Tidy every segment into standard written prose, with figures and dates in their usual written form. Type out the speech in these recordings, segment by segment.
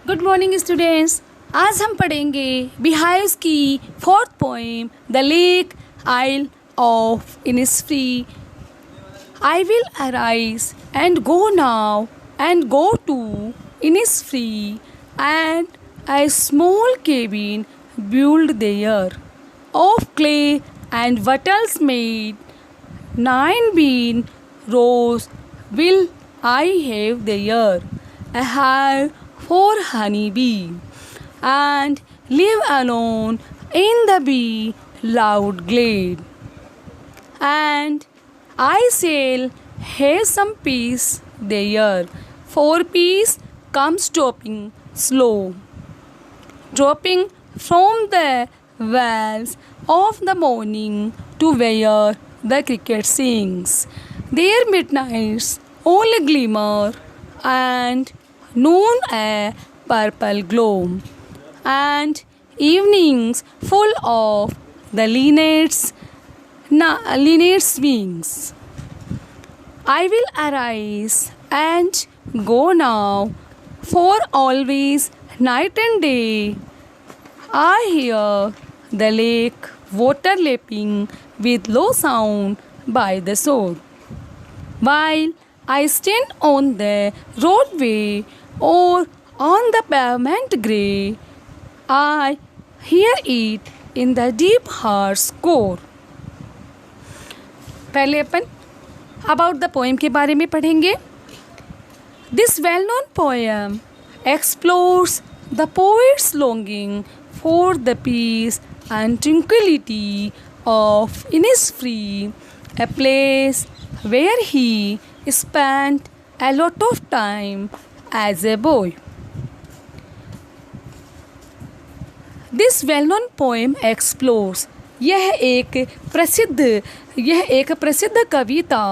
Good morning students. आज हम पढ़ेंगे बिहाइव्स की fourth poem the lake isle of Innisfree. I will arise and go now and go to Innisfree and a small cabin built there of clay and wattles made. 9 bean rows will I have there, a hive for honey bee, and live alone in the bee loud glade. And I shall have some peace there, for peace comes stopping slow, dropping from the wells of the morning to where the cricket sings. Their midnights all glimmer, and noon a purple glow, and evenings full of the linnets' wings. I will arise and go now, for always night and day I hear the lake water lapping with low sound by the shore. While I stand on the roadway or on the pavement grey, I hear it in the deep heart's core. पहले अपन about the poem के बारे में पढ़ेंगे। This well known poem explores the poet's longing for the peace and tranquility of Innisfree, a place where he spent a lot of time as a boy. This well-known poem explores यह एक प्रसिद्ध कविता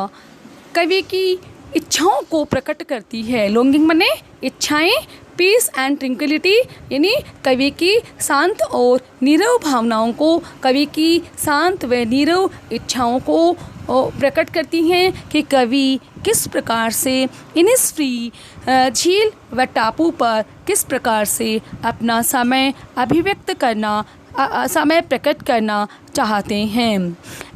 कवि की इच्छाओं को प्रकट करती है। लॉन्गिंग माने इच्छाएं, पीस एंड ट्रिंक्विलिटी यानी कवि की शांत और नीरव भावनाओं को, कवि की शांत व नीरव इच्छाओं को प्रकट करती हैं कि कवि किस प्रकार से इनिस्फ्री झील व टापू पर किस प्रकार से अपना समय अभिव्यक्त करना, समय प्रकट करना चाहते हैं।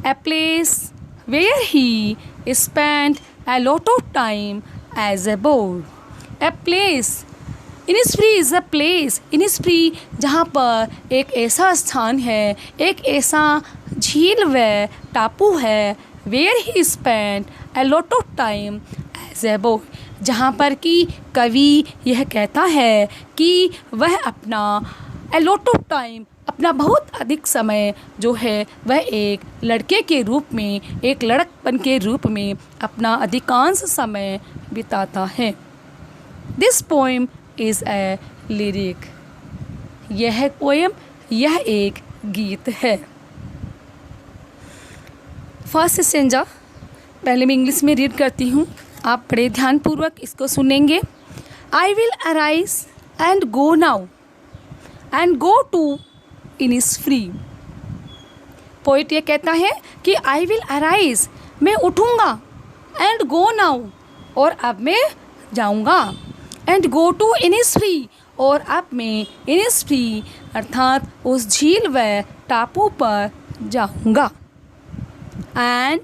A place where he spend a lot of time as a boy. A place, Innisfree is a place. Innisfree जहाँ पर एक ऐसा स्थान है, एक ऐसा झील व टापू है, where he spent a lot of time as a boy, जहाँ पर कि कवि यह कहता है कि वह अपना a lot of time, अपना बहुत अधिक समय जो है वह एक लड़के के रूप में, एक लड़कपन के रूप में अपना अधिकांश समय बिताता है। This poem is a lyric. यह पोएम, यह एक गीत है। फर्स्ट स्टेंजा पहले मैं इंग्लिश में रीड करती हूँ, आप बड़े ध्यानपूर्वक इसको सुनेंगे। I will arise and go now and go to Innisfree. Poet ये कहता है कि आई विल अराइज, मैं उठूँगा, एंड गो नाउ, और अब मैं जाऊँगा, एंड गो टू इनिस्फ्री, और अब मैं इनिस्फ्री अर्थात उस झील व टापू पर जाऊँगा। And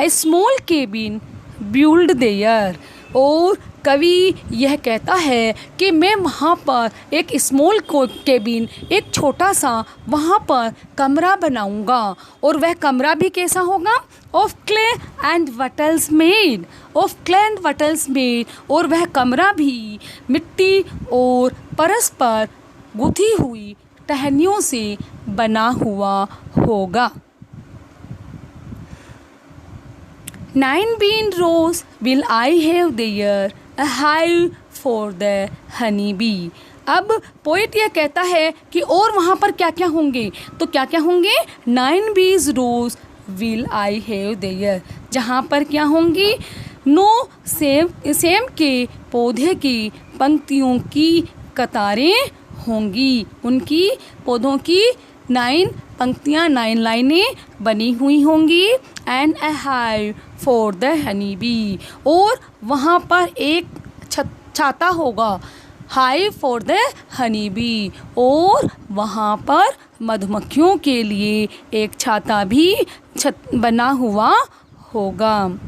A small cabin build their, और कवि यह कहता है कि मैं वहाँ पर एक स्मॉल केबिन, एक छोटा सा वहाँ पर कमरा बनाऊँगा, और वह कमरा भी कैसा होगा? Of clay and wattles made, of clay and wattles made, और वह कमरा भी मिट्टी और परस्पर गुथी हुई टहनियों से बना हुआ होगा। 9 bean rows will I have there, a hive for the honey bee. अब पोइट यह कहता है कि और वहाँ पर क्या क्या होंगे, तो क्या क्या होंगे? 9 bees rows will I have there, जहाँ पर क्या होंगी? 9 सेम के पौधे की पंक्तियों की कतारें होंगी, उनकी पौधों की 9 पंक्तियाँ, 9 लाइनें बनी हुई होंगी। And A hive for the honey bee, और वहाँ पर एक छाता होगा hive for the honey bee, और वहाँ पर मधुमक्खियों के लिए एक छाता भी बना हुआ होगा।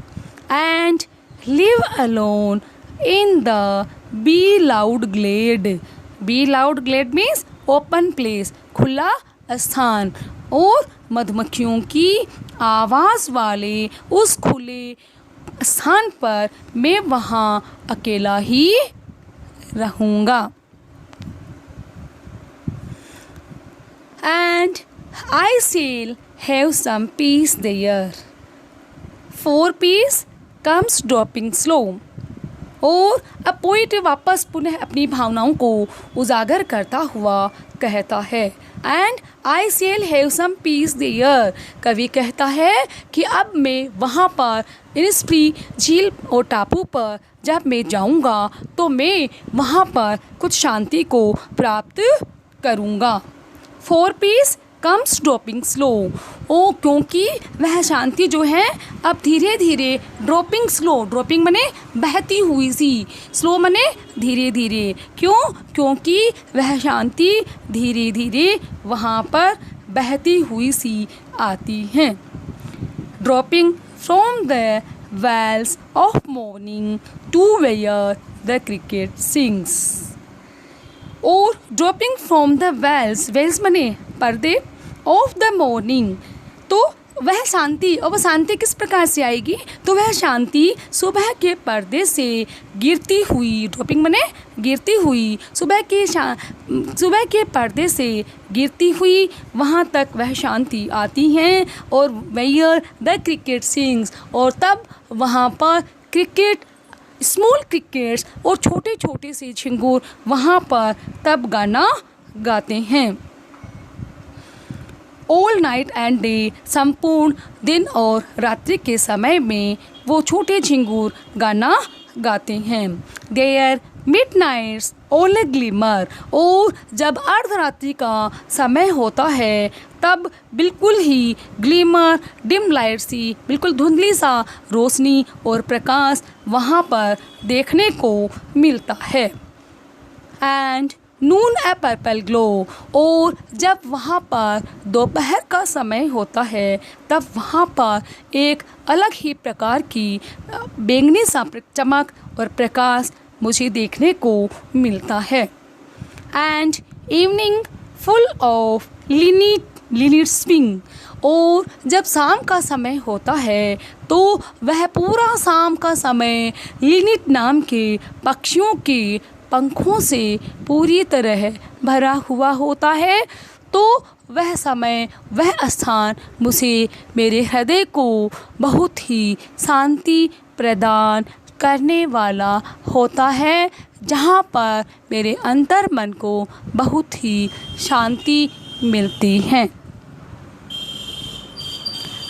And live alone in the bee loud glade. Bee loud glade means open place, खुला स्थान, और मधुमक्खियों की आवाज़ वाले उस खुले स्थान पर मैं वहाँ अकेला ही रहूँगा। And I shall have some peace there. For peace comes dropping slow. और अब पोइट वापस पुनः अपनी भावनाओं को उजागर करता हुआ कहता है, and I shall have some peace there. कवि कहता है कि अब मैं वहाँ पर इनिस्प्री झील और टापू पर जब मैं जाऊँगा तो मैं वहाँ पर कुछ शांति को प्राप्त करूँगा। For peace comes dropping slow. ओ, क्योंकि वह शांति जो है अब धीरे धीरे ड्रॉपिंग स्लो, ड्रॉपिंग मने बहती हुई सी, स्लो मने धीरे धीरे। क्यों? क्योंकि वह शांति धीरे धीरे वहाँ पर बहती हुई सी आती है। Dropping from the veils of morning to where the cricket sings. और dropping from the veils, veils मने पर्दे, ऑफ द मॉर्निंग, तो वह शांति, और वह शांति किस प्रकार से आएगी? तो वह शांति सुबह के पर्दे से गिरती हुई, ड्रॉपिंग मने गिरती हुई, सुबह के पर्दे से गिरती हुई वहाँ तक वह शांति आती है। और वेयर द क्रिकेट सिंग्स, और तब वहाँ पर क्रिकेट, स्मॉल क्रिकेट्स और छोटे छोटे से झिंगुर वहाँ पर तब गाना गाते हैं। ऑल नाइट एंड डे, संपूर्ण दिन और रात्रि के समय में वो छोटे झिंगुर गाना गाते हैं। There midnight's all a glimmer, और जब अर्धरात्रि का समय होता है तब बिल्कुल ही ग्लिमर, डिम लाइट सी, बिल्कुल धुंधली सा रोशनी और प्रकाश वहाँ पर देखने को मिलता है। And Noon A purple glow, और जब वहाँ पर दोपहर का समय होता है तब वहाँ पर एक अलग ही प्रकार की बैंगनी सा चमक और प्रकाश मुझे देखने को मिलता है। And evening full of linnet swing, और जब शाम का समय होता है तो वह पूरा शाम का समय लिनिट नाम के पक्षियों के पंखों से पूरी तरह भरा हुआ होता है। तो वह समय, वह स्थान मुझे, मेरे हृदय को बहुत ही शांति प्रदान करने वाला होता है, जहाँ पर मेरे अंतर मन को बहुत ही शांति मिलती है।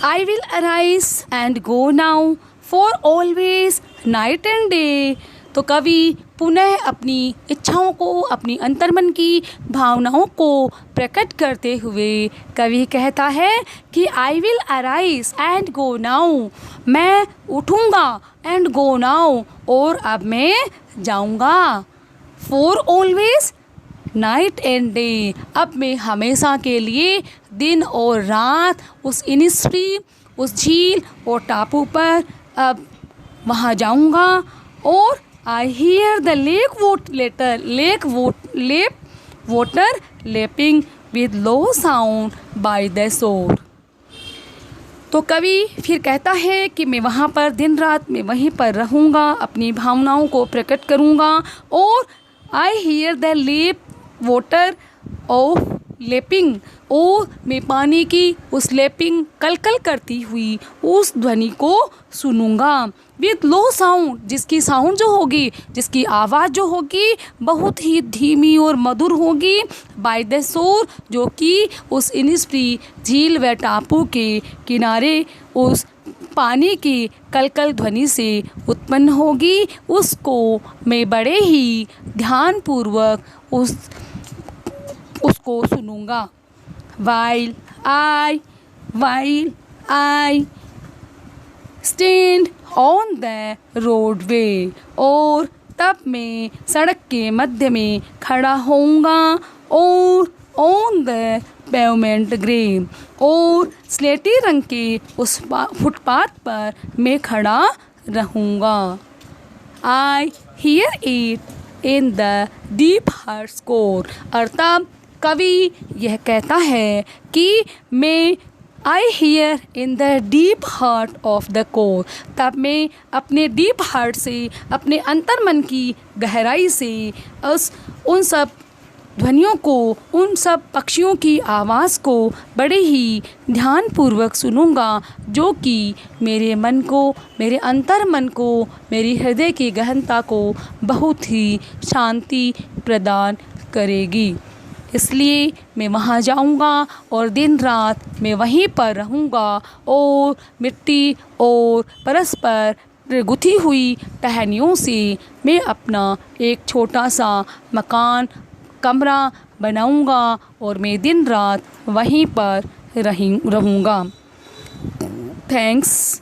I will arise and go now for always night and day. तो कवि पुनः अपनी इच्छाओं को, अपनी अंतर्मन की भावनाओं को प्रकट करते हुए कवि कहता है कि आई will arise and go now, मैं उठूँगा एंड गो नाउ, और अब मैं जाऊँगा। For always night and day, अब मैं हमेशा के लिए दिन और रात उस इनिस्ट्री, उस झील और टापू पर अब वहाँ जाऊँगा। और I hear the lake water lapping with low sound by the shore. तो कवि फिर कहता है कि मैं वहाँ पर दिन रात मैं वहीं पर रहूँगा, अपनी भावनाओं को प्रकट करूँगा। और I hear the water of lapping, और मैं पानी की उस लेपिंग, कलकल करती हुई उस ध्वनि को सुनूंगा। विद लो साउंड, जिसकी साउंड जो होगी, जिसकी आवाज़ जो होगी बहुत ही धीमी और मधुर होगी। बाय द शोर, जो कि उस इनिस्प्री झील व टापू के किनारे उस पानी की कलकल ध्वनि से उत्पन्न होगी। उसको मैं बड़े ही ध्यानपूर्वक उसको सुनूंगा। While I stand on the roadway, और तब मैं सड़क के मध्य में खड़ा होऊंगा और ऑन द पेवमेंट ग्रे, और स्लेटी रंग के उस फुटपाथ पर मैं खड़ा रहूँगा। I hear it in the deep heart score. और तब कवि यह कहता है कि मैं I here in the deep heart of the core, तब मैं अपने डीप हार्ट से, अपने अंतर्मन की गहराई से उन सब ध्वनियों को, उन सब पक्षियों की आवाज़ को बड़े ही ध्यानपूर्वक सुनूंगा, जो कि मेरे मन को, मेरे अंतर्मन को, मेरी हृदय की गहनता को बहुत ही शांति प्रदान करेगी। इसलिए मैं वहाँ जाऊँगा और दिन रात मैं वहीं पर रहूँगा और मिट्टी और परस्पर गुथी हुई टहनियों से मैं अपना एक छोटा सा मकान, कमरा बनाऊँगा और मैं दिन रात वहीं पर रहूँगा। थैंक्स।